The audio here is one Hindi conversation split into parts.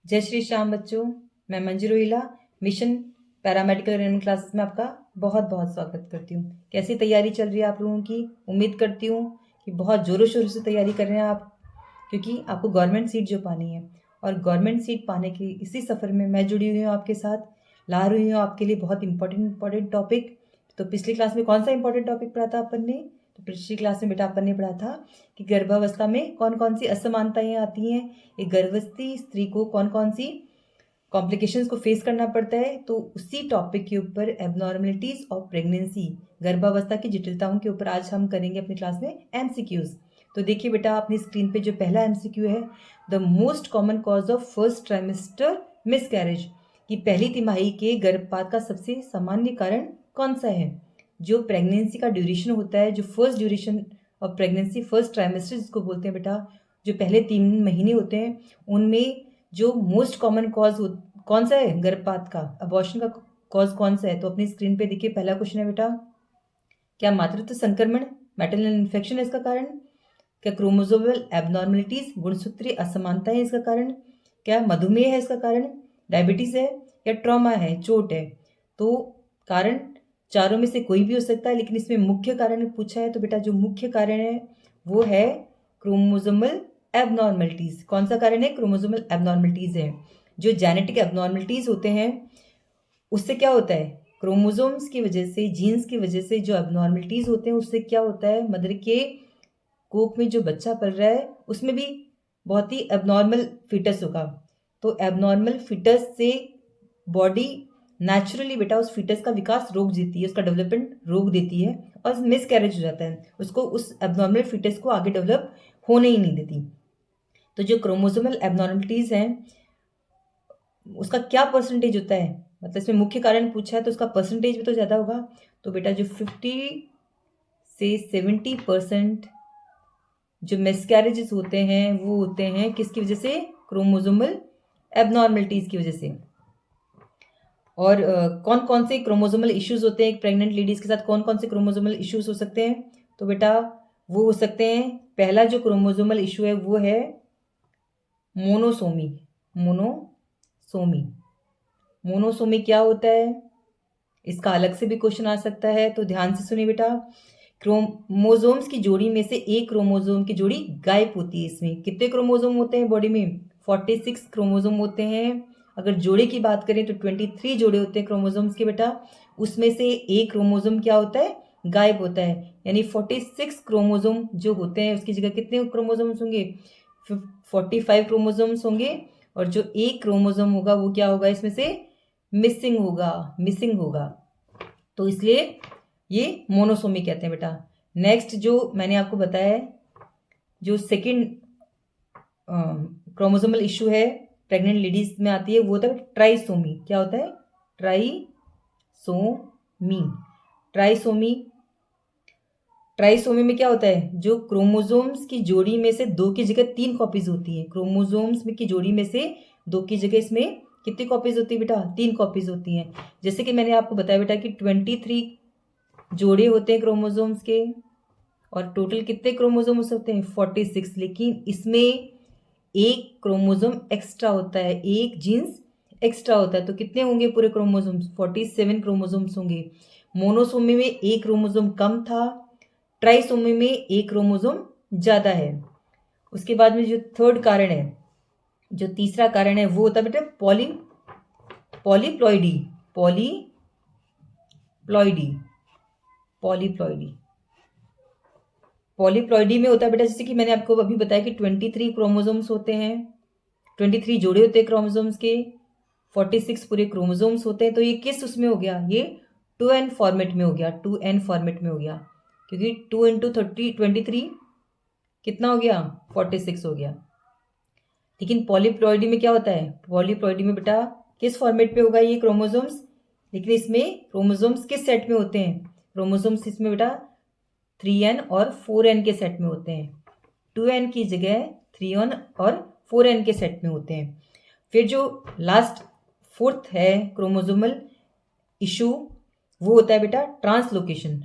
जय श्री श्याम बच्चों, मैं Manju Rohila mission paramedical running classes में आपका बहुत बहुत स्वागत करती हूँ। कैसी तैयारी चल रही है आप लोगों की? उम्मीद करती हूँ कि बहुत ज़ोरों शोरों से तैयारी कर रहे हैं आप, क्योंकि आपको गवर्नमेंट सीट जो पानी है और गवर्नमेंट सीट पाने के इसी सफ़र में मैं जुड़ी हुई हूँ आपके साथ। ला रही हूँ आपके लिए बहुत इंपॉर्टेंट टॉपिक। तो पिछली क्लास में कौन सा इंपॉर्टेंट टॉपिक पढ़ा था अपन ने? तो पिछली क्लास में बेटा अपन ने पढ़ा था कि गर्भावस्था में कौन कौन सी असमानताएं आती हैं, एक गर्भवती स्त्री को कौन कौन सी कॉम्प्लिकेशंस को फेस करना पड़ता है। तो उसी टॉपिक के ऊपर एबनॉर्मलिटीज ऑफ प्रेगनेंसी, गर्भावस्था की जटिलताओं के ऊपर आज हम करेंगे अपनी क्लास में एमसीक्यूज। तो देखिए बेटा अपनी स्क्रीन पे जो पहला एमसीक्यू है, the most common cause of first trimester miscarriage, कि पहली तिमाही के गर्भपात का सबसे सामान्य कारण कौन सा है? जो प्रेगनेंसी का ड्यूरेशन होता है, जो first duration of pregnancy, first trimester जिसको बोलते हैं बेटा, जो पहले 3 महीने होते हैं, उनमें जो मोस्ट कॉमन कॉज कौन सा है गर्भपात का, अबॉर्शन का कॉज कौन सा है? तो अपनी स्क्रीन पे देखिए पहला क्वेश्चन है बेटा, क्या मातृत्व संक्रमण, मैटरनल इन्फेक्शन है इसका कारण? क्या क्रोमोसोमल एबनॉर्मलिटीज, गुणसूत्रीय असमानता है इसका कारण? क्या मधुमेह है इसका कारण? डायबिटीज है? या ट्रॉमा है, चोट है? तो कारण चारों में से कोई भी हो सकता है, लेकिन इसमें मुख्य कारण पूछा है तो बेटा जो मुख्य कारण है वो है क्रोमोसोमल एबनॉर्मलिटीज। कौन सा कारण है? क्रोमोसोमल एबनॉर्मलिटीज है। जो जेनेटिक एबनॉर्मलिटीज होते हैं उससे क्या होता है, क्रोमोसोम्स की वजह से, जीन्स की वजह से जो एबनॉर्मलिटीज होते हैं उससे क्या होता है, मदर के कोख में जो बच्चा पल रहा है उसमें भी बहुत ही एबनॉर्मल फिटस होगा। तो एबनॉर्मल फिटस से बॉडी नेचुरली बेटा उस फिटस का विकास रोक देती है, उसका डेवलपमेंट रोक देती है और मिस कैरेज हो जाता है, उसको उस एबनॉर्मल फिटस को आगे डेवलप होने ही नहीं देती। तो जो क्रोमोसोमल एबनॉर्मलिटीज हैं उसका क्या परसेंटेज होता है, मतलब इसमें मुख्य कारण पूछा है तो उसका परसेंटेज भी तो ज़्यादा होगा। तो बेटा जो 50 से 70% जो मिसकैरेजेस होते हैं वो होते हैं किसकी वजह से? क्रोमोसोमल एबनॉर्मलिटीज की वजह से। और कौन कौन से क्रोमोसोमल इश्यूज होते हैं एक प्रेग्नेंट लेडीज के साथ? कौन कौन से क्रोमोसोमल इश्यूज हो सकते हैं? तो बेटा वो हो सकते हैं, पहला जो क्रोमोसोमल इशू है वो है मोनोसोमी। मोनोसोमी, मोनोसोमी क्या होता है, इसका अलग से भी क्वेश्चन आ सकता है, तो ध्यान से सुनिए बेटा। क्रोमोसोम्स की जोड़ी में से एक क्रोमोसोम की जोड़ी गायब होती है। इसमें कितने क्रोमोसोम होते हैं बॉडी में? 46 क्रोमोसोम होते हैं। अगर जोड़े की बात करें तो 23 जोड़े होते हैं क्रोमोसोम्स के बेटा, उसमें से एक क्रोमोसोम क्या होता है? गायब होता है। यानी 46 क्रोमोसोम जो होते हैं उसकी जगह कितने क्रोमोसोम्स होंगे? 45 क्रोमोसोम्स होंगे। और जो एक क्रोमोसोम होगा वो क्या होगा इसमें से? मिसिंग होगा। तो इसलिए ये मोनोसोमी कहते हैं बेटा। नेक्स्ट जो मैंने आपको बताया है, जो सेकंड क्रोमोसोमल इशू है प्रेग्नेंट लेडीज में आती है वो होता है ट्राइसोमी। क्या होता है? ट्राइसोमी। ट्राइसोमी, ट्राइसोमी में क्या होता है, जो क्रोमोसोम्स की जोड़ी में से 2 की जगह 3 कॉपीज होती है। क्रोमोसोम्स में की जोड़ी में से 2 की जगह इसमें कितनी कॉपीज होती है बेटा? 3 कॉपीज होती हैं। जैसे कि मैंने आपको बताया बेटा कि 23 जोड़े होते हैं क्रोमोसोम्स के, और टोटल कितने क्रोमोसोम्स होते हैं? 46। लेकिन इसमें एक क्रोमोसोम एक्स्ट्रा होता है, एक जीन्स एक्स्ट्रा होता है। तो कितने होंगे पूरे क्रोमोसोम्स? 47 क्रोमोसोम्स होंगे। मोनोसोमी में एक क्रोमोसोम कम था, ट्राइसोमी में एक क्रोमोसोम ज़्यादा है। उसके बाद में जो थर्ड कारण है, जो तीसरा कारण है वो होता है बेटा पॉलीप्लॉइडी। पॉलीप्लॉइडी में होता है बेटा, जैसे कि मैंने आपको अभी बताया कि 23 क्रोमोसोम्स होते हैं, 23 जोड़े होते हैं क्रोमोसोम्स के, 46 पूरे क्रोमोसोम्स होते हैं। तो ये किस उसमें हो गया? ये 2n फॉर्मेट में हो गया, 2n फॉर्मेट में हो गया, क्योंकि 2 इंटू 23 कितना हो गया? 46 हो गया। लेकिन पॉलीप्लॉइडी में क्या होता है? पॉलीप्लॉइडी में बेटा किस फॉर्मेट पे होगा ये क्रोमोसोम्स? लेकिन इसमें क्रोमोसोम्स किस सेट में होते हैं? क्रोमोसोम्स इसमें बेटा 3n और 4n के सेट में होते हैं। 2n की जगह 3n और 4n के सेट में होते हैं। फिर जो लास्ट फोर्थ है क्रोमोसोमल इशू वो होता है बेटा ट्रांसलोकेशन।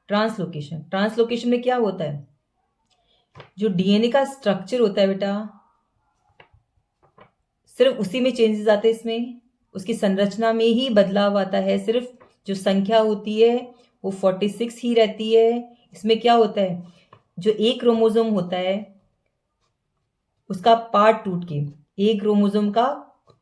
ट्रांसलोकेशन में क्या होता है, जो डीएनए का स्ट्रक्चर होता है बेटा, सिर्फ उसी में चेंजेस आते हैं, इसमें उसकी संरचना में ही बदलाव आता है, सिर्फ जो संख्या होती है वो 46 ही रहती है। इसमें क्या होता है, जो एक क्रोमोसोम होता है उसका पार्ट टूट के, एक क्रोमोसोम का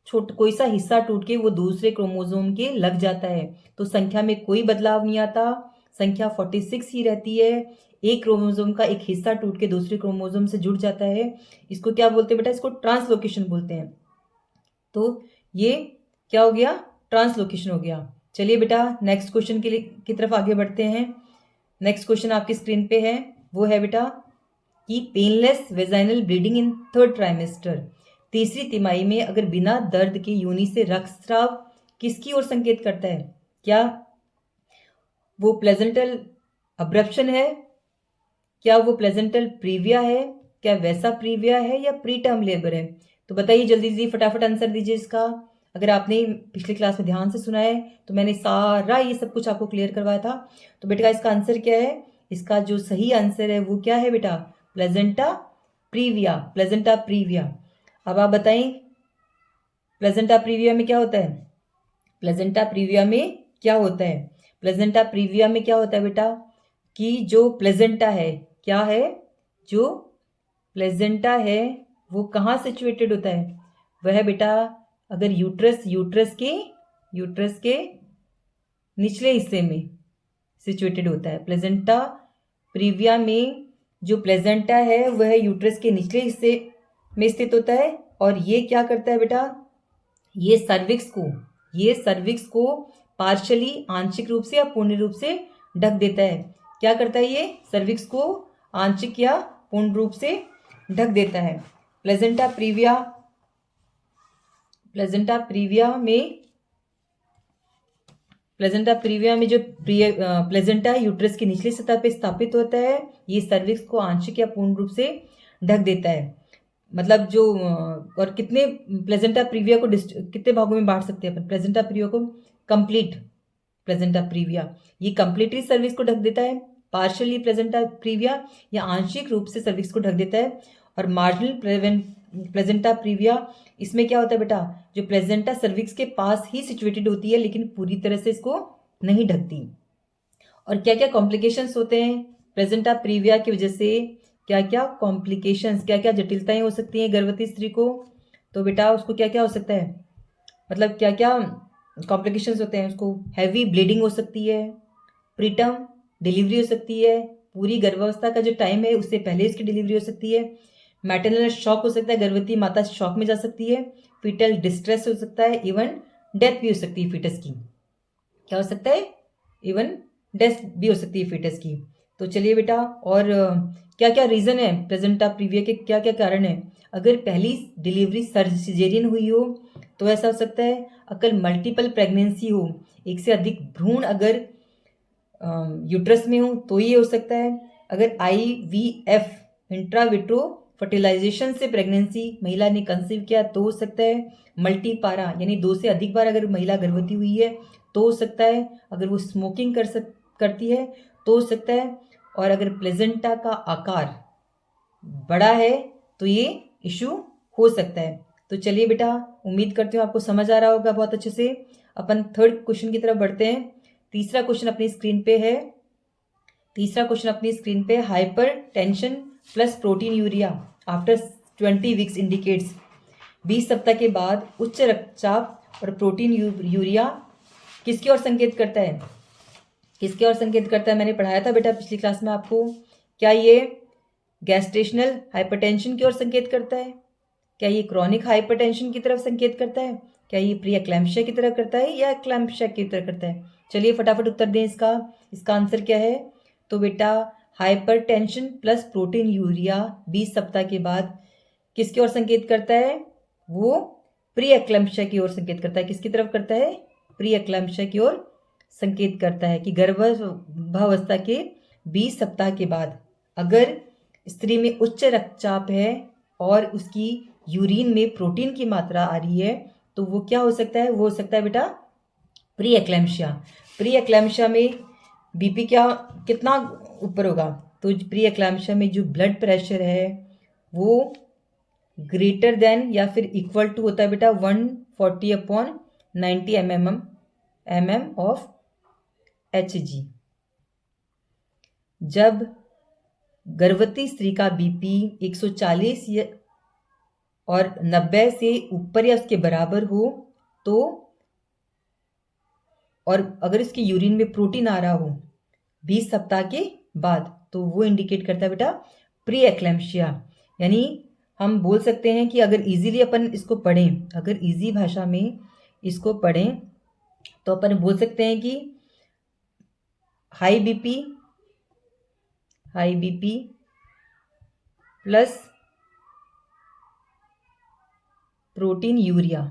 कोई सा हिस्सा टूट के वो दूसरे क्रोमोसोम के लग जाता है, तो संख्या में कोई बदलाव नहीं आता, संख्या 46 ही रहती है। एक क्रोमोसोम का एक हिस्सा टूट के दूसरे क्रोमोसोम से जुड़ जाता है, इसको क्या बोलते हैं बेटा, इसको ट्रांसलोकेशन बोलते हैं। तो ये क्या हो गया, ट्रांसलोकेशन हो गया। चलिए बेटा नेक्स्ट क्वेश्चन की तरफ आगे बढ़ते हैं। नेक्स्ट क्वेश्चन आपकी स्क्रीन पे है, वो है बेटा कि painless vaginal bleeding in third trimester, तीसरी तिमाही में अगर बिना दर्द के योनि से रक्तस्राव किसकी ओर संकेत करता है? क्या वो प्लेजेंटल अब्रप्शन है, क्या वो प्लेजेंटल प्रीविया है, क्या वैसा प्रीविया है, या प्री टर्म लेबर है? तो बताइए जल्दी जल्दी फटाफट आंसर दीजिए इसका। अगर आपने पिछली क्लास में ध्यान से सुना है तो मैंने सारा ये सब कुछ आपको क्लियर करवाया था। तो बेटा इसका आंसर क्या है, इसका जो सही आंसर है वो क्या है बेटा, प्लेजेंटा प्रीविया, प्लेजेंटा प्रीविया। अब आप बताएं प्लेजेंटा प्रीविया में क्या होता है, प्लेजेंटा प्रीविया में क्या होता है, प्लेजेंटा प्रीविया में क्या होता है बेटा, कि जो प्लेजेंटा है, क्या है, जो प्लेजेंटा है वो कहाँ सिचुएटेड होता है, वह बेटा अगर यूट्रस के निचले हिस्से में सिचुएटेड होता है। प्लेजेंटा प्रीविया में जो प्लेजेंटा है वह यूट्रस के निचले हिस्से में स्थित होता है, और ये क्या करता है बेटा, ये सर्विक्स को पार्शली, आंशिक रूप से या पूर्ण रूप से ढक देता है। क्या करता है, ये सर्विक्स को आंशिक या पूर्ण रूप से ढक देता है। प्लेजेंटा प्रीविया में जो प्लेजेंटा यूट्रस की निचली सतह पे स्थापित होता है, ये सर्विक्स को आंशिक या पूर्ण रूप से ढक देता है। मतलब जो और कितने प्लेजेंटा प्रीविया को कितने भागों में बांट सकते हैं अपन प्लेजेंटा प्रीविया को, कंप्लीट प्लेजेंटा प्रीविया ये कंप्लीटली सर्विक्स को ढक देता है, पार्शियली प्लेजेंटा प्रीविया या आंशिक रूप से सर्विक्स को ढक देता है, और मार्जिनल प्लेजेंटा प्रीविया इसमें क्या होता है बेटा, जो प्लेजेंटा सर्विक्स के पास ही सिचुएटेड होती है लेकिन पूरी तरह से इसको नहीं ढकती। और क्या क्या कॉम्प्लिकेशंस होते हैं प्लेजेंटा प्रीविया की वजह से, क्या क्या कॉम्प्लिकेशंस, क्या क्या जटिलताएं हो सकती हैं गर्भवती स्त्री को? तो बेटा उसको क्या क्या हो सकता है, मतलब क्या क्या कॉम्प्लिकेशंस होते हैं, उसको हैवी ब्लीडिंग हो सकती है, प्रीटर्म डिलीवरी हो सकती है, पूरी गर्भावस्था का जो टाइम है उससे पहले उसकी डिलीवरी हो सकती है, मैटरनल शॉक हो सकता है, गर्भवती माता शॉक में जा सकती है, फीटल डिस्ट्रेस हो सकता है, इवन डेथ भी हो सकती है फीटस की। क्या हो सकता है, इवन डेथ भी हो सकती है फीटस की। तो चलिए बेटा, और क्या क्या रीज़न है प्लेजेंटा प्रीविया के, क्या क्या कारण है? अगर पहली डिलीवरी सिजेरियन हुई हो तो ऐसा हो सकता है, अगर मल्टीपल प्रेगनेंसी हो, एक से अधिक भ्रूण अगर यूट्रस में हो तो ये हो सकता है, अगर IVF इंट्राविट्रो फर्टिलाइजेशन से प्रेगनेंसी महिला ने कंसीव किया तो हो सकता है, मल्टीपारा यानी 2 से अधिक बार अगर महिला गर्भवती हुई है तो हो सकता है, अगर वो स्मोकिंग करती है तो हो सकता है, और अगर प्लेजेंटा का आकार बड़ा है तो ये इशू हो सकता है। तो चलिए बेटा, उम्मीद करती हूँ आपको समझ आ रहा होगा बहुत अच्छे से। अपन थर्ड क्वेश्चन की तरफ बढ़ते हैं। तीसरा क्वेश्चन अपनी स्क्रीन पे है, hyper tension plus protein urea after 20 weeks indicates, 20 सप्ताह के बाद उच्च रक्तचाप और प्रोटीन यूरिया किसकी ओर संकेत करता है, किसकी ओर संकेत करता है? मैंने पढ़ाया था बेटा पिछली क्लास में आपको। क्या ये गैस्ट्रेशनल हाइपरटेंशन की ओर संकेत करता है, क्या ये क्रॉनिक हाइपरटेंशन की तरफ संकेत करता है, क्या ये प्री एक्लैम्पशिया की तरफ करता है या एक्लैम्पशिया की तरफ करता है? चलिए फटाफट उत्तर दें इसका आंसर क्या है? तो बेटा हाइपरटेंशन प्लस प्रोटीन यूरिया 20 सप्ताह के बाद किसकी ओर संकेत करता है? वो प्री एक्लैम्पशिया की ओर संकेत करता है। किसकी तरफ करता है? प्री एक्लैम्पशिया की ओर संकेत करता है कि गर्भावस्था के 20 सप्ताह के बाद अगर स्त्री में उच्च रक्तचाप है और उसकी यूरिन में प्रोटीन की मात्रा आ रही है तो वो क्या हो सकता है? वो हो सकता है बेटा प्री एक्लैम्पशिया। प्री एक्लैम्पशिया में बीपी कितना ऊपर होगा? तो प्री एक्लैम्पशिया में जो ब्लड प्रेशर है वो ग्रेटर देन या फिर इक्वल टू होता है बेटा 140/90 mm ऑफ Hg। जब गर्भवती स्त्री का बीपी 140 और 90 से ऊपर या उसके बराबर हो तो, और अगर इसकी यूरिन में प्रोटीन आ रहा हो 20 सप्ताह के बाद, तो वो इंडिकेट करता है बेटा प्री एक्लैम्पशिया। यानी हम बोल सकते हैं कि अगर इजीली अपन इसको पढ़ें, अगर इजी भाषा में इसको पढ़ें तो अपन बोल सकते हैं कि high BP plus protein urea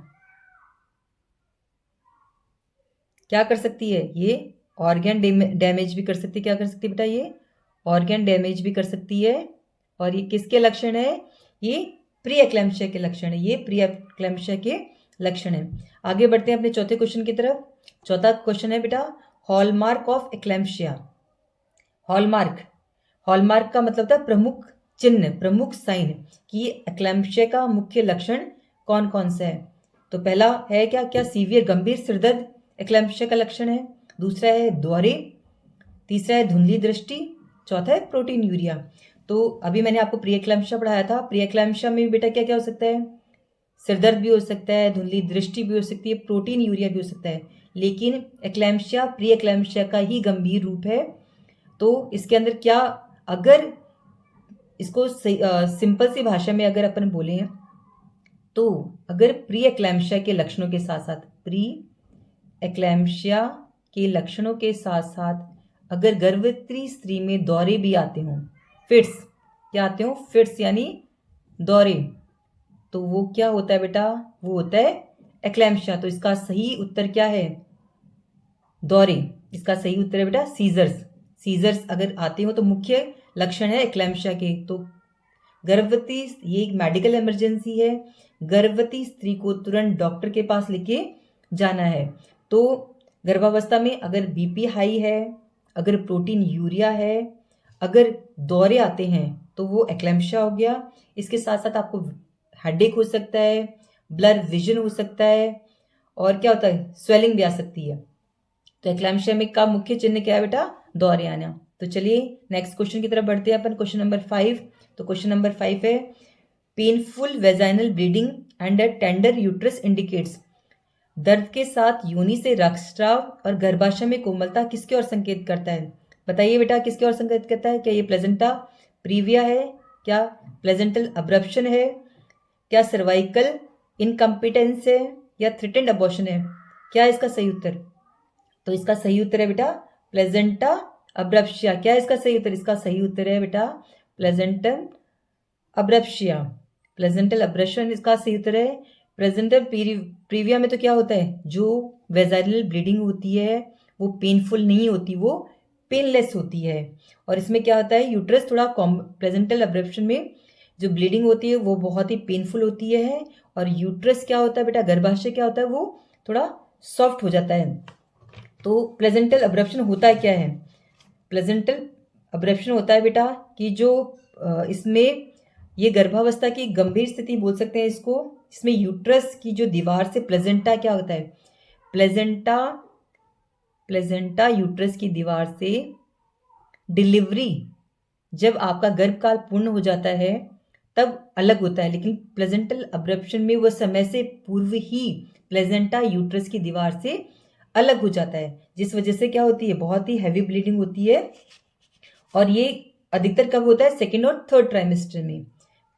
क्या कर सकती है, ये ऑर्गन डैमेज भी कर सकती है। क्या कर सकती है बेटा, ये ऑर्गन डैमेज भी कर सकती है। और ये किसके लक्षण है, ये प्री एक्लैम्पशिया के लक्षण है, ये प्री एक्लैम्पशिया के लक्षण है। आगे बढ़ते हैं अपने चौथे क्वेश्चन की तरफ। चौथा क्वेश्चन है बेटा हॉलमार्क ऑफ एक्लैम्पशिया। हॉलमार्क का मतलब था प्रमुख चिन्ह, प्रमुख साइन कि एक्लैम्पशिया का मुख्य लक्षण कौन कौन सा है। तो पहला है क्या सीवियर गंभीर सिरदर्द एक्लैम्पशिया का लक्षण है। दूसरा है द्वारे, तीसरा है धुंधली दृष्टि, चौथा है प्रोटीन यूरिया। तो अभी मैंने आपको प्री एक्लैम्पशिया पढ़ाया था। प्री एक्लैम्पशिया में बेटा क्या क्या हो सकता है, सिरदर्द भी हो सकता है, धुंधली दृष्टि भी हो सकती है, प्रोटीन यूरिया भी हो सकता है। लेकिन एक्लैम्पशिया प्री एक्लैम्पशिया का ही गंभीर रूप है। तो इसके अंदर क्या, अगर इसको सिंपल सी भाषा में अगर अपन बोले तो अगर प्री एक्लैम्पशिया के लक्षणों के साथ साथ, प्री एक्लैम्पशिया के लक्षणों के साथ साथ अगर गर्भवती स्त्री में दौरे भी आते हों, फिट्स, क्या आते हों, फिट्स यानी दौरे, तो वो क्या होता है बेटा, वो होता है एक्लैम्पशिया। तो इसका सही उत्तर क्या है, दौरे। इसका सही उत्तर है बेटा सीजर्स अगर आते हो तो मुख्य लक्षण है एक्लैम्पशिया के। तो गर्भवती, ये एक मेडिकल इमरजेंसी है, गर्भवती स्त्री को तुरंत डॉक्टर के पास लेके जाना है। तो गर्भावस्था में अगर बीपी हाई है, अगर प्रोटीन यूरिया है, अगर दौरे आते हैं तो वो एक्लैम्पशिया हो गया। इसके साथ साथ आपको हेडेक हो सकता है, ब्लर विजन हो सकता है, और क्या होता है, स्वेलिंग भी आ सकती है। तो एक्लैम्पशिया में का मुख्य चिन्ह क्या है बेटा, दौरे आना। तो चलिए नेक्स्ट क्वेश्चन की तरफ बढ़ते हैं अपन, क्वेश्चन नंबर 5। तो क्वेश्चन नंबर 5 है painful vaginal bleeding and a tender uterus indicates. दर्द के साथ योनि से रक्तस्राव और गर्भाशय में कोमलता किसके ओर संकेत करता है। बताइए बेटा किसके ओर संकेत करता है, क्या ये प्लेजेंटा प्रीविया है, क्या प्लेजेंटल अब्रप्शन है, क्या सर्वाइकल इनकम्पिटेंस है, या थ्रेटेंड अबॉर्शन है। क्या है इसका सही उत्तर, तो इसका सही उत्तर है बेटा प्लेजेंटा अब्रप्शिया। क्या है इसका सही उत्तर, इसका सही उत्तर है बेटा प्लेजेंटल अब्रप्शिया, प्लेजेंटल अब्रप्शन इसका सही उत्तर है। प्लेजेंटल प्रीविया में तो क्या होता है, जो वेजाइनल ब्लीडिंग होती है वो पेनफुल नहीं होती, वो पेनलेस होती है। और इसमें क्या होता है, यूट्रस थोड़ा प्लेजेंटल अब्रप्शन में जो ब्लीडिंग होती है वो बहुत ही पेनफुल होती है, और यूट्रस क्या होता है बेटा, गर्भाशय क्या होता है, वो थोड़ा सॉफ्ट हो जाता है। तो प्लेजेंटल अब्रप्शन होता है क्या है, प्लेजेंटल अब्रप्शन होता है बेटा कि जो इसमें ये गर्भावस्था की गंभीर स्थिति बोल सकते हैं इसको, इसमें यूट्रस की जो दीवार से प्लेजेंटा क्या होता है, प्लेजेंटा यूट्रस की दीवार से डिलीवरी, जब आपका गर्भकाल पूर्ण हो जाता है तब अलग होता है, लेकिन प्लेजेंटल अब्रप्शन में वह समय से पूर्व ही प्लेजेंटा यूट्रस की दीवार से अलग हो जाता है, जिस वजह से क्या होती है, बहुत ही हैवी ब्लीडिंग होती है। और ये अधिकतर कब होता है, सेकेंड और थर्ड ट्राइमेस्टर में।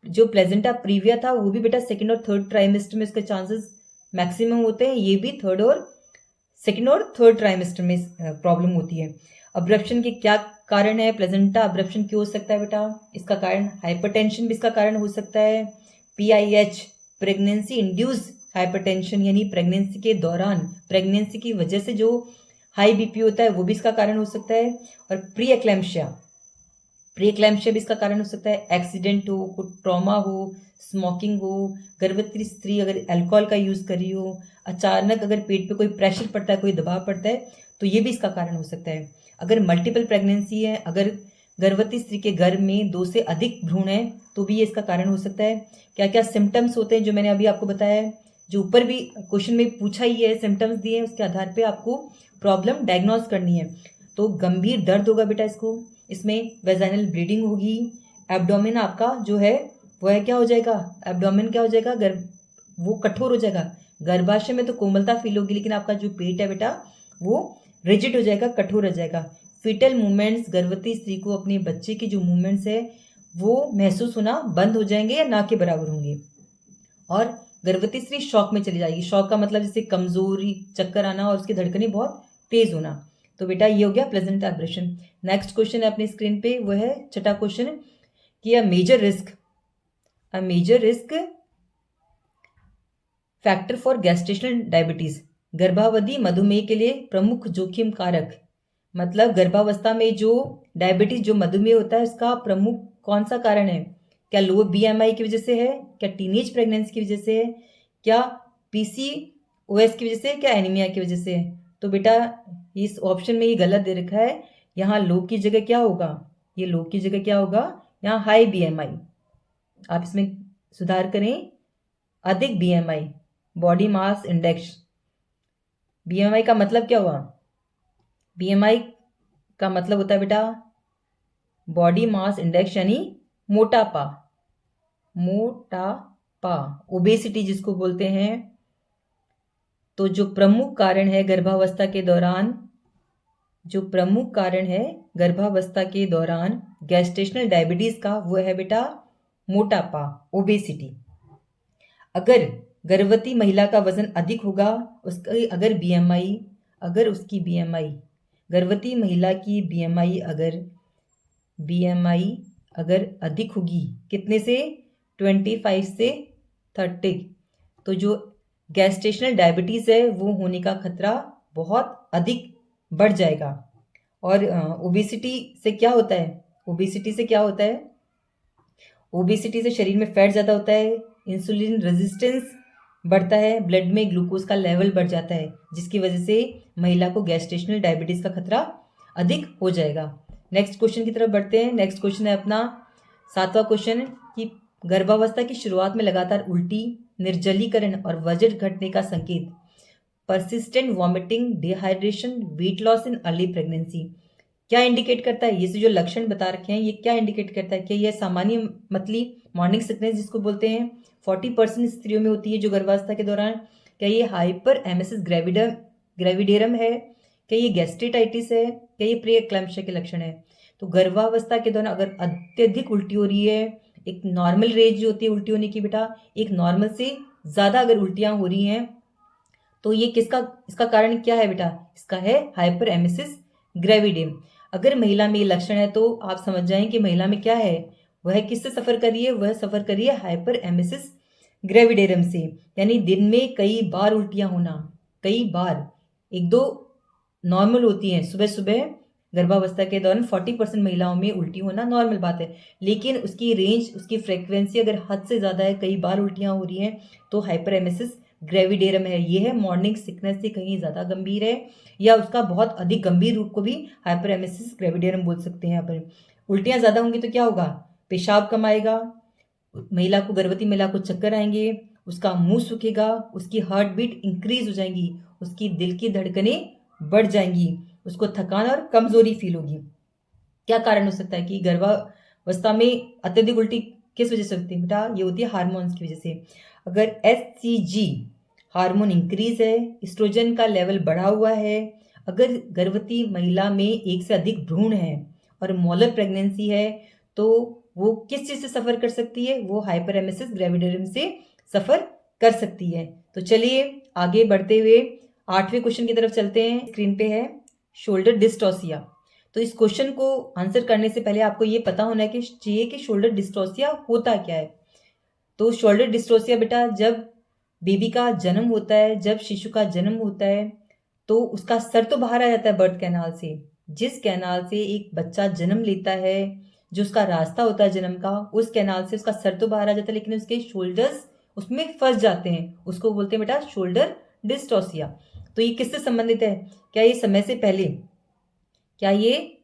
जो प्लेजेंटा प्रीविया था वो भी बेटा सेकेंड और थर्ड ट्राइमेस्टर में इसके चांसेस मैक्सिमम होते हैं, ये भी सेकेंड और थर्ड ट्राइमेस्टर में प्रॉब्लम होती है। अब्रप्शन के क्या कारण है, प्लेजेंटा अब्रप्शन क्यों हो सकता है बेटा, इसका कारण हाइपरटेंशन भी इसका कारण हो सकता है। PIH प्रेगनेंसी इंड्यूस हाइपरटेंशन, यानी प्रेगनेंसी के दौरान, प्रेगनेंसी की वजह से जो हाई बीपी होता है वो भी इसका कारण हो सकता है। और प्री एक्लैम्पशिया भी इसका कारण हो सकता है। एक्सीडेंट हो, कोई ट्रॉमा हो, स्मोकिंग हो, गर्भवती स्त्री अगर अल्कोहल का यूज़ कर रही हो, अचानक अगर पेट पे कोई प्रेशर पड़ता है, कोई दबाव पड़ता है, तो ये भी इसका कारण हो सकता है। अगर मल्टीपल प्रेगनेंसी है, अगर गर्भवती स्त्री के गर्भ में 2 से अधिक भ्रूण है तो भी ये इसका कारण हो सकता है। क्या क्या सिम्टम्स होते हैं जो मैंने अभी आपको बताया है, जो ऊपर भी क्वेश्चन में पूछा ही है, सिम्टम्स दिए हैं, उसके आधार पे आपको प्रॉब्लम डायग्नोज करनी है। तो गंभीर दर्द होगा बेटा इसमें वेजाइनल ब्लीडिंग होगी, एब्डोमेन आपका जो है वो है क्या हो जाएगा, एब्डोमेन क्या हो जाएगा, वो कठोर हो जाएगा। गर्भाशय में तो कोमलता फील होगी, लेकिन आपका जो पेट है बेटा वो रिजिड हो जाएगा, कठोर हो जाएगा। फीटल मूवमेंट्स, गर्भवती स्त्री को अपने बच्चे के जो मूवमेंट्स है वो महसूस होना बंद हो जाएंगे या ना के बराबर होंगे। और गर्भवती स्त्री शॉक में चली जाएगी। शॉक का मतलब जैसे कमजोरी, चक्कर आना और उसकी धड़कनें बहुत तेज होना। तो बेटा ये हो गया प्लेजेंट वाइब्रेशन। नेक्स्ट क्वेश्चन है अपनी स्क्रीन पे, वो है छठा क्वेश्चन कि a major risk factor for gestational diabetes, गर्भावधि मधुमेह के लिए प्रमुख जोखिम कारक। मतलब गर्भावस्था में जो डायबिटीज, जो मधुमेह होता है, उसका प्रमुख कौन सा कारण है? क्या लो बीएमआई की वजह से है, क्या टीनेज प्रेगनेंसी की वजह से है, क्या पीसीओएस की वजह से, क्या एनीमिया की वजह से है? तो बेटा इस ऑप्शन में ये गलत दे रखा है। यहाँ लो की जगह क्या होगा, ये लो की जगह क्या होगा, यहाँ हाई बीएमआई। आप इसमें सुधार करें, अधिक BMI, body mass index. BMI का मतलब क्या हुआ? बीएमआई का मतलब होता है बेटा बॉडी मास इंडेक्स, यानी मोटापा, ओबेसिटी जिसको बोलते हैं। तो जो प्रमुख कारण है गर्भावस्था के दौरान, गैस्ट्रेशनल डायबिटीज का, वो है बेटा मोटापा, ओबेसिटी। अगर गर्भवती महिला का वजन अधिक होगा, उसकी अगर उसकी बीएमआई, गर्भवती महिला की बीएमआई अगर अधिक होगी, कितने से, 25 से 30, तो जो गैस्ट्रेशनल डायबिटीज़ है वो होने का खतरा बहुत अधिक बढ़ जाएगा। और ओबेसिटी से क्या होता है, ओबेसिटी से शरीर में फैट ज़्यादा होता है, इंसुलिन रेजिस्टेंस बढ़ता है, ब्लड में ग्लूकोज का लेवल बढ़ जाता है, जिसकी वजह से महिला को गैस्ट्रेशनल डायबिटीज़ का खतरा अधिक हो जाएगा। नेक्स्ट क्वेश्चन की तरफ बढ़ते हैं। नेक्स्ट क्वेश्चन है अपना 7वां क्वेश्चन कि गर्भावस्था की शुरुआत में लगातार उल्टी, निर्जलीकरण और वजन घटने का संकेत, persistent vomiting, dehydration, weight loss in early pregnancy, क्या इंडिकेट करता है? ये जो लक्षण बता रखे हैं ये क्या इंडिकेट करता है? कि यह सामान्य मतली मॉर्निंग सिकनेस जिसको बोलते हैं 40% स्त्रियों में होती है जो गर्भावस्था के दौरान। क्या ये हाइपर एमेसिस ग्रेविडेरम है? क्या ये गैस्ट्रेटाइटिस है? क्या ये प्री एक्लैम्प्सिया के लक्षण है? तो गर्भावस्था के दौरान अगर अत्यधिक उल्टी हो रही है, एक नॉर्मल रेंज जो होती है उल्टी होने की बेटा, एक नॉर्मल से ज़्यादा अगर उल्टियाँ हो रही हैं, तो ये इसका कारण क्या है बेटा? इसका है हाइपर एमेसिस ग्रेविडेम। अगर महिला में ये लक्षण है तो आप समझ जाएं कि महिला में क्या है, वह किससे सफ़र कर रही है? वह सफ़र कर रही है हाइपर एमेसिस ग्रेविडेरम से, यानी दिन में कई बार उल्टियाँ होना, कई बार, एक दो नॉर्मल होती हैं। सुबह सुबह गर्भावस्था के दौरान 40% महिलाओं में उल्टी होना नॉर्मल बात है, लेकिन उसकी रेंज, उसकी फ्रिक्वेंसी अगर हद से ज़्यादा है, कई बार उल्टियाँ हो रही हैं, तो हाइपर एमेसिस ग्रेविडेरम है। ये है मॉर्निंग सिकनेस से कहीं ज़्यादा गंभीर है, या उसका बहुत अधिक गंभीर रूप को भी हाइपर एमेसिस ग्रेविडेरम बोल सकते हैं अपन। उल्टियाँ ज़्यादा होंगी तो क्या होगा? पेशाब कम आएगा, गर्भवती महिला को चक्कर आएंगे, उसका मुंह सूखेगा, उसकी हार्ट बीट इंक्रीज हो जाएंगी, उसकी दिल की धड़कनें बढ़ जाएंगी, उसको थकान और कमजोरी फील होगी। क्या कारण हो सकता है कि गर्भावस्था में अत्यधिक उल्टी किस वजह से होती है बेटा? ये होती है हार्मोन्स की वजह से। अगर HCG हार्मोन इंक्रीज है, एस्ट्रोजन का लेवल बढ़ा हुआ है, अगर गर्भवती महिला में एक से अधिक भ्रूण है और मोलर प्रेगनेंसी है, तो वो किस चीज़ से सफ़र कर सकती है? वो हाइपर एमेसिस ग्रेविडेरम से सफ़र कर सकती है। तो चलिए आगे बढ़ते हुए 8वें क्वेश्चन की तरफ चलते हैं। स्क्रीन पे है शोल्डर डिस्टोसिया। तो इस क्वेश्चन को आंसर करने से पहले आपको ये पता होना चाहिए कि शोल्डर डिस्टोसिया होता क्या है। तो शोल्डर डिस्टोसिया बेटा जब बेबी का जन्म होता है, जब शिशु का जन्म होता है, तो उसका सर तो बाहर आ जाता है बर्थ कैनाल से। जिस कैनाल से एक बच्चा जन्म लेता है, जो उसका रास्ता होता है जन्म का, उस कैनाल से उसका सर तो बाहर आ जाता है, लेकिन उसके शोल्डर्स उसमें फंस जाते हैं। उसको बोलते हैं बेटा शोल्डर डिस्टोसिया। तो ये किससे संबंधित है? क्या ये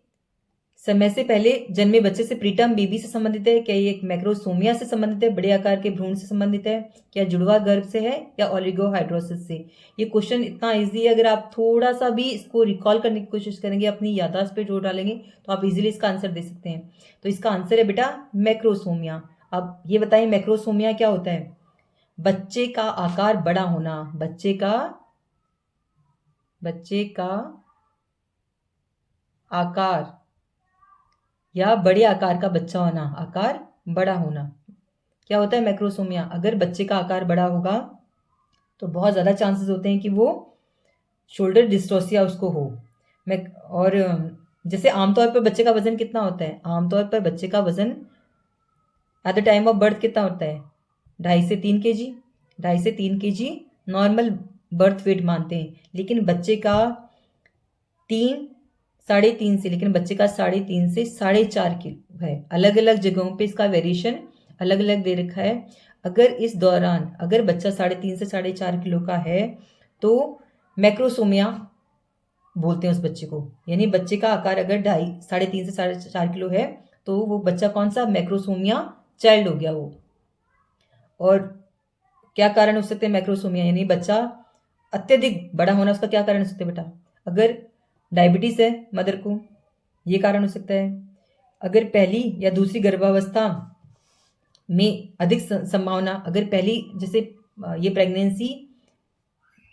समय से पहले जन्मे बच्चे से प्रीटर्म बेबी से संबंधित है, क्या ये एक मैक्रोसोमिया से संबंधित है, बड़े आकार के भ्रूण से संबंधित है, क्या जुड़वा गर्भ से है, या ओलिगोहाइड्रोसिस से। ये क्वेश्चन इतना इजी है, अगर आप थोड़ा सा भी इसको रिकॉल करने की कोशिश करेंगे, अपनी याददाश्त पे जोर डालेंगे, तो आप इजीली इसका आंसर दे सकते हैं। तो इसका आंसर है बेटा मैक्रोसोमिया। अब ये बताइए मैक्रोसोमिया क्या होता है? बच्चे का आकार बड़ा होना, बच्चे का आकार या बड़े आकार का बच्चा होना, आकार बड़ा होना, क्या होता है मैक्रोसोमिया। अगर बच्चे का आकार बड़ा होगा तो बहुत ज़्यादा चांसेस होते हैं कि वो शोल्डर डिस्ट्रोसिया उसको हो। और जैसे आमतौर पर बच्चे का वजन कितना होता है? आमतौर पर बच्चे का वजन at the time of birth कितना होता है? 2.5 से 3 kg नॉर्मल बर्थ वेट मानते हैं, लेकिन बच्चे का 3-3.5 से, लेकिन बच्चे का 3.5 से 4.5 किलो है। अलग अलग जगहों पे इसका वेरिएशन अलग अलग दे रखा है। अगर इस दौरान अगर बच्चा 3.5 से 4.5 किलो का है तो मैक्रोसोमिया बोलते हैं उस बच्चे को। यानी बच्चे का आकार अगर 3.5 से 4.5 किलो है तो वो बच्चा कौन सा? मैक्रोसोमिया चाइल्ड हो गया वो। और क्या कारण हो सकते हैं मैक्रोसोमिया, यानी बच्चा अत्यधिक बड़ा होना, उसका क्या कारण हो सकता है बेटा? अगर डायबिटीज है मदर को, ये कारण हो सकता है। अगर पहली या दूसरी गर्भावस्था में अधिक संभावना, अगर पहली जैसे ये प्रेगनेंसी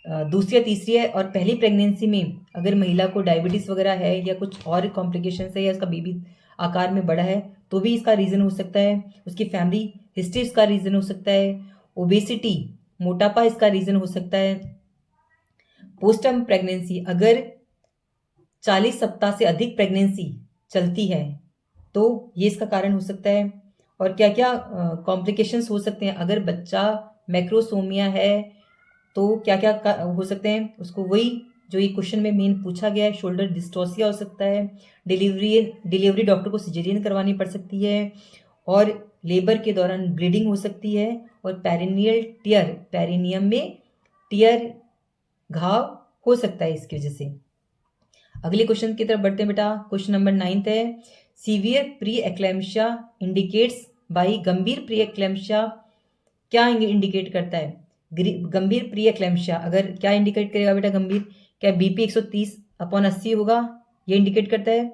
दूसरी या तीसरी है और पहली प्रेगनेंसी में अगर महिला को डायबिटीज वगैरह है या कुछ और कॉम्प्लिकेशन है या उसका बेबी आकार में बड़ा है तो भी इसका रीज़न हो सकता है। उसकी फैमिली हिस्ट्री इसका रीज़न हो सकता है। ओबेसिटी, मोटापा इसका रीज़न हो सकता है। पोस्टर्म प्रेगनेंसी, अगर 40 सप्ताह से अधिक प्रेगनेंसी चलती है तो ये इसका कारण हो सकता है। और क्या क्या कॉम्प्लिकेशंस हो सकते हैं अगर बच्चा मैक्रोसोमिया है, तो क्या क्या हो सकते हैं उसको, वही जो ये क्वेश्चन में मेन पूछा गया है। शोल्डर डिस्टोसिया हो सकता है, डिलीवरी डॉक्टर को सिजेरियन करवानी पड़ सकती है, और लेबर के दौरान ब्लीडिंग हो सकती है, और पेरिनियल टियर, पेरिनियम में टियर, घाव हो सकता है इसकी वजह से। अगले क्वेश्चन की तरफ बढ़ते हैं बेटा। क्वेश्चन नंबर 9 है, severe pre eclampsia indicates by, गंभीर प्री एक्लेम्शिया क्या इंडिकेट करता है? गंभीर प्री एक्लेम्शिया अगर क्या इंडिकेट करेगा बेटा? गंभीर, क्या बीपी 130/80 होगा? ये इंडिकेट करता है।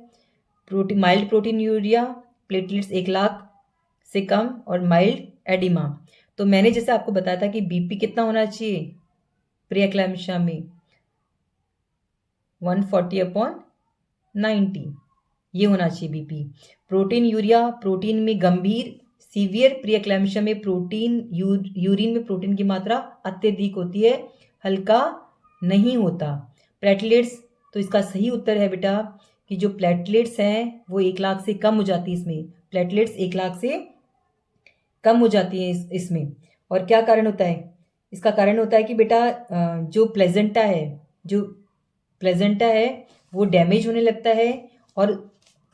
Mild protein urea, platelets 1 lakh से कम, और माइल्ड एडिमा। तो मैंने जैसे आपको बताया था कि बीपी कितना होना चाहिए प्री एक्लेम्शिया में? 140/90 ये होना चाहिए बीपी। प्रोटीन यूरिया, प्रोटीन में गंभीर सीवियर प्री एक्लेम्शिया में प्रोटीन यूरिन में प्रोटीन की मात्रा अत्यधिक होती है, हल्का नहीं होता। प्लेटलेट्स, तो इसका सही उत्तर है बेटा कि जो प्लेटलेट्स हैं वो 1 लाख से कम हो जाती है इसमें। प्लेटलेट्स 1 लाख से कम हो जाती है इसमें। और क्या कारण होता है? इसका कारण होता है कि बेटा जो प्लेजेंटा है वो डैमेज होने लगता है और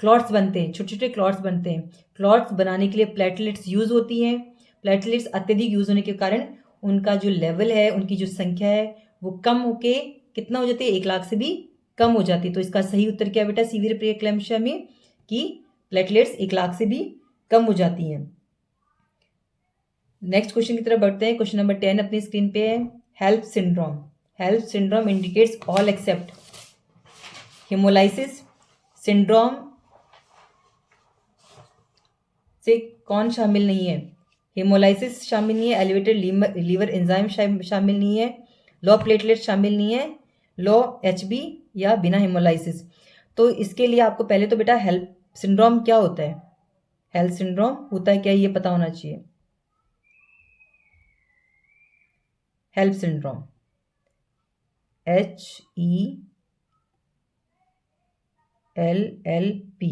क्लॉट्स बनते हैं, छोटे छोटे क्लॉट्स बनते हैं। क्लॉट्स बनाने के लिए प्लेटलेट्स यूज़ होती हैं। प्लेटलेट्स अत्यधिक यूज़ होने के कारण उनका जो लेवल है, उनकी जो संख्या है वो कम होके कितना हो जाती है? 1 लाख से भी कम हो जाती है। तो इसका सही उत्तर क्या है बेटा सीवियर प्री एक्लेम्शिया में? कि प्लेटलेट्स 1 लाख से भी कम हो जाती हैं। नेक्स्ट क्वेश्चन की तरफ बढ़ते हैं। क्वेश्चन नंबर 10 अपनी स्क्रीन पे है। Help syndrome, help syndrome indicates all except hemolysis syndrome से कौन शामिल नहीं है? हेमोलाइसिस शामिल नहीं है, एलिवेटेड लीवर एंजाइम शामिल नहीं है, लो प्लेटलेट शामिल नहीं है, लो एचबी या बिना हेमोलाइसिस। तो इसके लिए आपको पहले तो बेटा हेल्प सिंड्रोम क्या होता है, हेल्प सिंड्रोम होता है क्या, ये पता होना चाहिए। HELLP syndrome HELLP,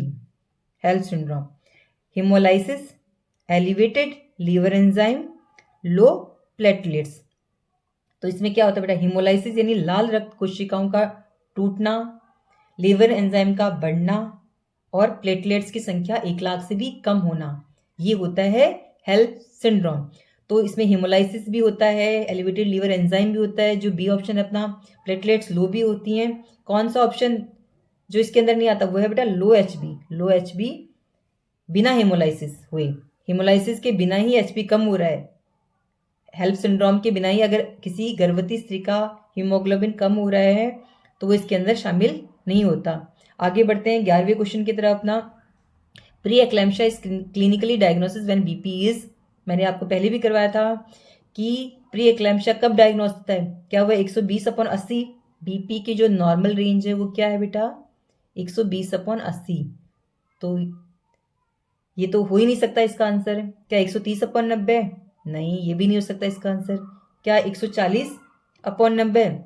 HELLP syndrome. Haemolysis, elevated liver enzyme, low platelets. तो इसमें क्या होता है बेटा? हेमोलाइसिस यानी लाल रक्त कोशिकाओं का टूटना, लीवर एंजाइम का बढ़ना और प्लेटलेट्स की संख्या 1 लाख से भी कम होना, ये होता है हेल्प सिंड्रोम। तो इसमें हेमोलाइसिस भी होता है, एलिवेटेड लीवर एंजाइम भी होता है, जो बी ऑप्शन है अपना, प्लेटलेट्स लो भी होती हैं। कौन सा ऑप्शन जो इसके अंदर नहीं आता वो है बेटा लो एचबी। लो एचबी बिना हेमोलाइसिस हुए, हेमोलाइसिस के बिना ही एचबी कम हो रहा है, हेल्प सिंड्रोम के बिना ही अगर किसी गर्भवती स्त्री का हीमोग्लोबिन कम हो रहा है तो वो इसके अंदर शामिल नहीं होता। आगे बढ़ते हैं 11वें क्वेश्चन की तरफ अपना। Pre eclampsia is clinically diagnosis when BP is, मैंने आपको पहले भी करवाया था कि प्री एक्लैम्पशिया कब डायग्नोस होता है, क्या वह 120/80, बीपी की जो नॉर्मल रेंज है वो क्या है बेटा 120/80। तो ये तो हो ही नहीं सकता इसका आंसर। क्या 130/90? नहीं, ये भी नहीं हो सकता इसका आंसर। क्या 140/90?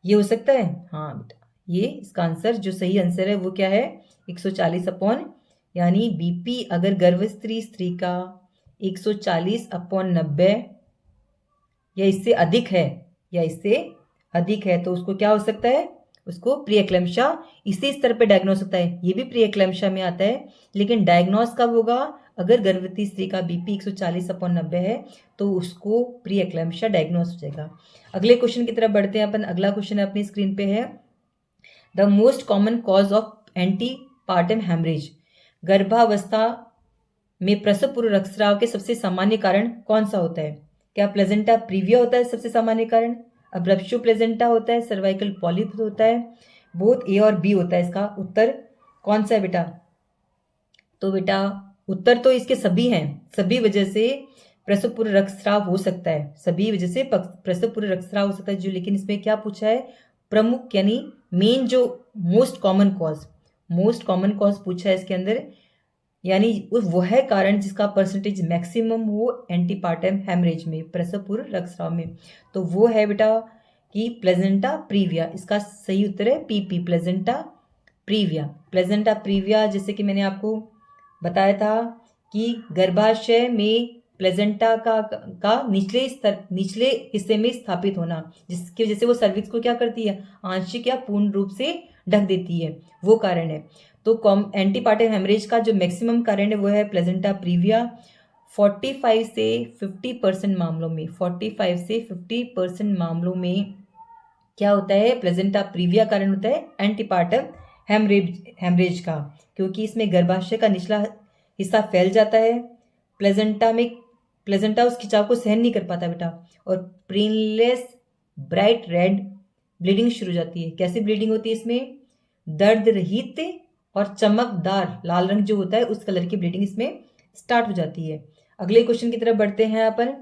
ये हो सकता है, हाँ बेटा ये इसका आंसर जो सही आंसर है वो क्या है 140 यानी बीपी अगर गर्भवती स्त्री का 140/90 या इससे अधिक है, या इससे अधिक है तो उसको क्या हो सकता है, उसको प्री एक्लैम्पशिया इसी स्तर पे डायग्नोस होता है। ये भी प्री एक्लैम्पशिया में आता है, लेकिन डायग्नोस कब होगा, अगर गर्भवती स्त्री का बीपी 140/90 है तो उसको प्री एक्लैम्पशिया डायग्नोस हो जाएगा। अगले क्वेश्चन की तरफ बढ़ते हैं अपन। अगला क्वेश्चन अपनी स्क्रीन पे है, the most common cause of antepartum hemorrhage, गर्भावस्था में प्रसव पूर्व रक्तस्राव के सबसे सामान्य कारण कौन सा होता है? क्या प्लेजेंटा प्रीविया होता है सबसे सामान्य कारण, अब्रप्शो प्लेजेंटा होता है, सर्वाइकल पॉलिप होता है, बोथ ए और बी होता है? इसका उत्तर कौन सा है बेटा? तो बेटा उत्तर तो इसके सभी हैं, सभी वजह से प्रसव पूर्व रक्तस्राव हो सकता है, सभी वजह से प्रसव पूर्व रक्तस्राव हो सकता है जो, लेकिन इसमें क्या पूछा है प्रमुख यानी मेन जो मोस्ट कॉमन कॉज पूछा है इसके अंदर, यानी वो है कारण जिसका परसेंटेज मैक्सिमम हो एंटीपार्टम हेमरेज में, प्रसव पूर्व रक्तस्राव में, तो वो है बेटा कि प्लेजेंटा प्रीविया। इसका सही उत्तर है PP, placenta previa. Placenta previa जैसे कि मैंने आपको बताया था कि गर्भाशय में प्लेजेंटा का निचले हिस्से में स्थापित होना, जिसकी वजह से वो सर्विक्स को क्या करती है, आंशिक या पूर्ण रूप से ढक देती है, वो कारण है। तो एंटीपार्टम हेमरेज का जो मैक्सिमम कारण है वो है प्लेजेंटा प्रीविया। 45 से 50% मामलों में, 45 से 50% मामलों में क्या होता है, प्लेजेंटा प्रीविया कारण होता है एंटीपार्टम हेमरेज का, क्योंकि इसमें गर्भाशय का निचला हिस्सा फैल जाता है, प्लेजेंटा उस खिंचाव को सहन नहीं कर पाता बेटा, और पेनलेस ब्राइट रेड ब्लीडिंग शुरू हो जाती है। कैसी ब्लीडिंग होती है इसमें, दर्द रहित और चमकदार लाल रंग जो होता है उस कलर की ब्लीडिंग इसमें स्टार्ट हो जाती है। अगले क्वेश्चन की तरफ बढ़ते हैं अपन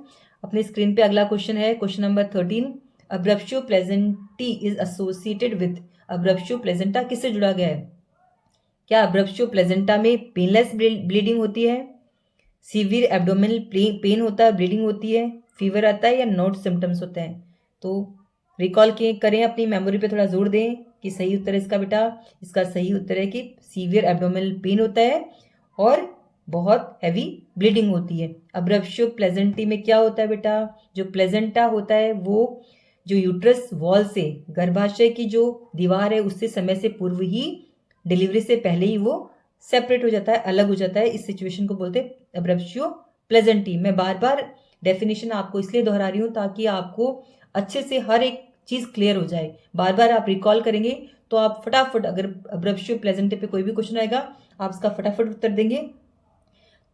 अपने स्क्रीन पे। अगला क्वेश्चन है question number 13, abruptio placentae is associated with, abruptio placenta किससे जुड़ा गया है? क्या अब्रप्शियो प्लेजेंटा में पेनलेस ब्लीडिंग होती है, सीवियर एब्डोमिनल पेन होता है, ब्लीडिंग होती है, फीवर आता है, या नोट सिम्टम्स होते हैं? तो रिकॉल करें, अपनी मेमोरी पे थोड़ा जोर दें कि सही उत्तर है इसका बेटा, इसका सही उत्तर है कि सीवियर एब्डोमिनल पेन होता है और बहुत हैवी ब्लीडिंग होती है। अब्रप्शियो प्लेजेंटी में क्या होता है बेटा, जो प्लेजेंटा होता है वो जो यूट्रस वॉल से, गर्भाशय की जो दीवार है उससे समय से पूर्व ही, डिलीवरी से पहले ही वो सेपरेट हो जाता है, अलग हो जाता है। इस सिचुएशन को बोलते हैं अब्रप्शियो प्लेजेंटी। मैं बार बार डेफिनेशन आपको इसलिए दोहरा रही हूँ ताकि आपको अच्छे से हर एक चीज़ क्लियर हो जाए। बार बार आप रिकॉल करेंगे तो आप फटाफट, अगर अब्रप्शियो प्लेजेंटी पे कोई भी क्वेश्चन आएगा आप इसका फटाफट उत्तर देंगे।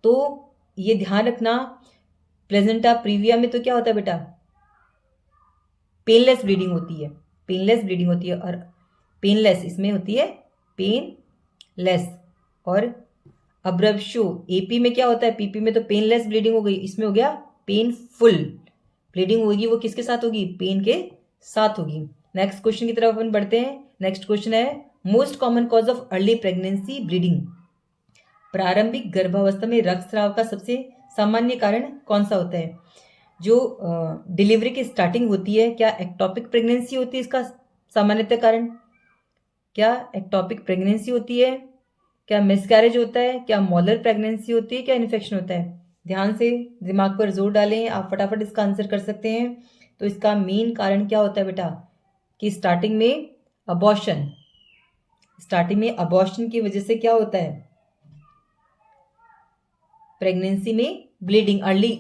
तो ये ध्यान रखना, प्लेजेंटा प्रीविया में तो क्या होता है बेटा, पेनलेस ब्लीडिंग होती है, पेनलेस ब्लीडिंग होती है, और पेनलेस इसमें होती है पेनलेस। और अब्रप्शियो एपी में क्या होता है, पीपी में तो पेनलेस ब्लीडिंग हो गई, इसमें हो गया पेनफुल ब्लीडिंग होगी, वो किसके साथ होगी, पेन के साथ होगी। नेक्स्ट क्वेश्चन की तरफ अपन बढ़ते हैं। नेक्स्ट क्वेश्चन है, most common cause of early pregnancy bleeding, प्रारंभिक गर्भावस्था में रक्तस्राव का सबसे सामान्य कारण कौन सा होता है? जो डिलीवरी की स्टार्टिंग होती है, क्या एक्टोपिक प्रेगनेंसी होती है इसका सामान्यतः कारण? क्या एक्टोपिक प्रेगनेंसी होती है, क्या मिसकैरेज होता है, क्या मॉलर प्रेगनेंसी होती है, क्या इन्फेक्शन होता है? ध्यान से दिमाग पर जोर डालें, आप फटाफट इसका आंसर कर सकते हैं। तो इसका मेन कारण क्या होता है बेटा, कि स्टार्टिंग में अबॉर्शन, स्टार्टिंग में अबॉर्शन की वजह से क्या होता है, प्रेगनेंसी में ब्लीडिंग, अर्ली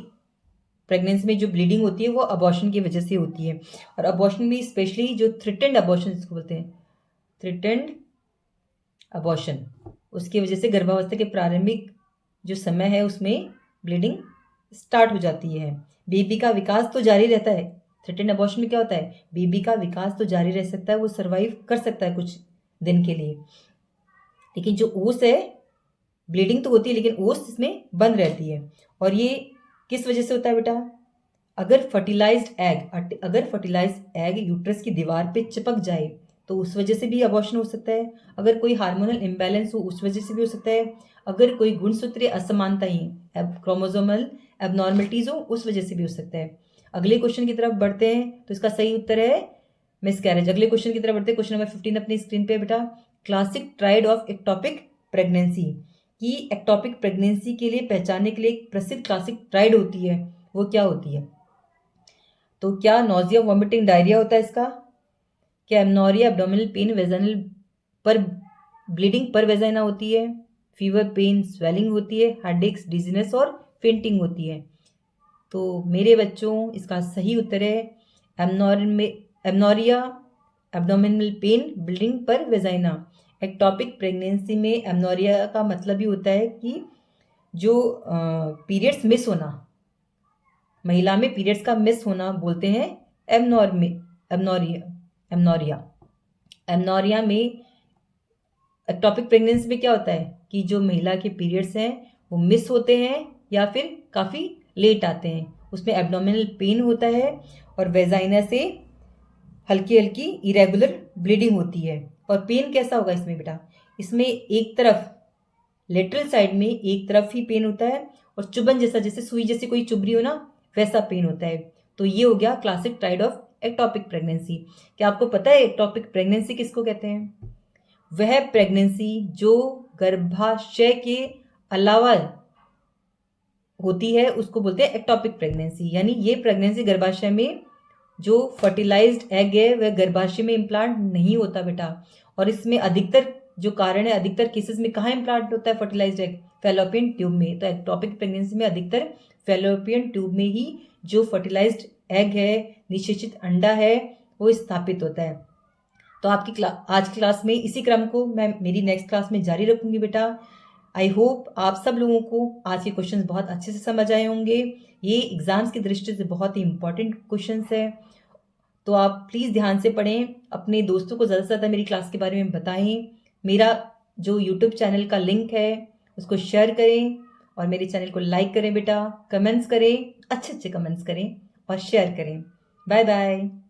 प्रेगनेंसी में जो ब्लीडिंग होती है वो अबॉर्शन की वजह से होती है। और अबॉर्शन भी स्पेशली जो थ्रेटेंड अबॉर्शन जिसको बोलते हैं, थ्रेटेंड अबॉर्शन, उसकी वजह से गर्भावस्था के प्रारंभिक जो समय है उसमें ब्लीडिंग स्टार्ट हो जाती है। बेबी का विकास तो जारी रहता है। थ्रेटेंड अबॉर्शन में क्या होता है, बेबी का विकास तो जारी रह सकता है, वो सर्वाइव कर सकता है कुछ दिन के लिए, लेकिन जो ओस है, ब्लीडिंग तो होती है लेकिन ओस इसमें बंद रहती है। और ये किस वजह से होता है बेटा, अगर फर्टिलाइज्ड एग यूट्रस की दीवार पे चिपक जाए तो उस वजह से भी अबॉर्शन हो सकता है। अगर कोई हार्मोनल इम्बैलेंस हो उस वजह से भी हो सकता है। अगर कोई गुणसूत्रीय असमानताएं, क्रोमोसोमल एबनॉर्मलिटीज हो उस वजह से भी हो सकता है। अगले क्वेश्चन की तरफ बढ़ते हैं, तो इसका सही उत्तर है मिसकैरेज। अगले क्वेश्चन की तरफ बढ़ते हैं, क्वेश्चन नंबर 15 अपनी स्क्रीन पे बेटा। Classic triad of ectopic pregnancy, की एक्टोपिक प्रेगनेंसी के लिए पहचानने के लिए एक प्रसिद्ध क्लासिक ट्रायड होती है, वो क्या होती है? तो क्या नोजिया, वॉमिटिंग, डायरिया होता है इसका? क्या एमनोरिया, एब्डोमिनल पेन, वेजाइनल पर ब्लीडिंग पर वेजाइना होती है? फीवर, पेन, स्वेलिंग होती है? हेडेक्स, डिजीनेस और फेंटिंग होती है? तो मेरे बच्चों इसका सही उत्तर है एमनोरिया, एब्डोमिनल पेन, ब्लीडिंग पर वेजाइना। एक्टोपिक प्रेगनेंसी में एमनोरिया का मतलब ही होता है कि जो पीरियड्स मिस होना, महिला में पीरियड्स का मिस होना बोलते हैं एमनोरिया। एमनोरिया एमनोरिया में एक्टोपिक प्रेगनेंसी में क्या होता है कि जो महिला के पीरियड्स हैं वो मिस होते हैं या फिर काफ़ी लेट आते हैं, उसमें एब्डोमिनल पेन होता है और वेजाइना से हल्की हल्की इरेगुलर ब्लीडिंग होती है। और पेन कैसा होगा इसमें बेटा, इसमें एक तरफ लेटरल साइड में एक तरफ ही पेन होता है और चुभन जैसा, जैसे सुई जैसी कोई चुभ रही हो ना, वैसा पेन होता है। तो ये हो गया classic triad of ectopic pregnancy. क्या आपको पता है एक्टोपिक प्रेगनेंसी किसको कहते हैं? वह प्रेगनेंसी जो गर्भाशय के अलावा होती है उसको बोलते हैं एक्टोपिक प्रेगनेंसी। यानी ये प्रेगनेंसी गर्भाशय में जो फर्टिलाइज्ड एग है वह गर्भाशय में इम्प्लांट नहीं होता बेटा। और इसमें अधिकतर जो कारण है, अधिकतर केसेस में कहाँ इम्प्लांट होता है फर्टिलाइज्ड एग? फैलोपियन ट्यूब में। तो एक्टोपिक प्रेगनेंसी में अधिकतर फैलोपियन ट्यूब में ही जो फर्टिलाइज्ड एग है, निषेचित अंडा है, वो स्थापित होता है। तो आपकी आज क्लास में इसी क्रम को मैं मेरी नेक्स्ट क्लास में जारी रखूंगी बेटा। आई होप आप सब लोगों को आज के क्वेश्चंस बहुत अच्छे से समझ आए होंगे। ये एग्जाम्स की दृष्टि से बहुत ही इंपॉर्टेंट क्वेश्चंस है, तो आप प्लीज़ ध्यान से पढ़ें, अपने दोस्तों को ज़्यादा से ज़्यादा मेरी क्लास के बारे में बताएं। मेरा जो यूट्यूब चैनल का लिंक है उसको शेयर करें और मेरे चैनल को लाइक करें बेटा, कमेंट्स करें, अच्छे अच्छे कमेंट्स करें और शेयर करें। Bye bye.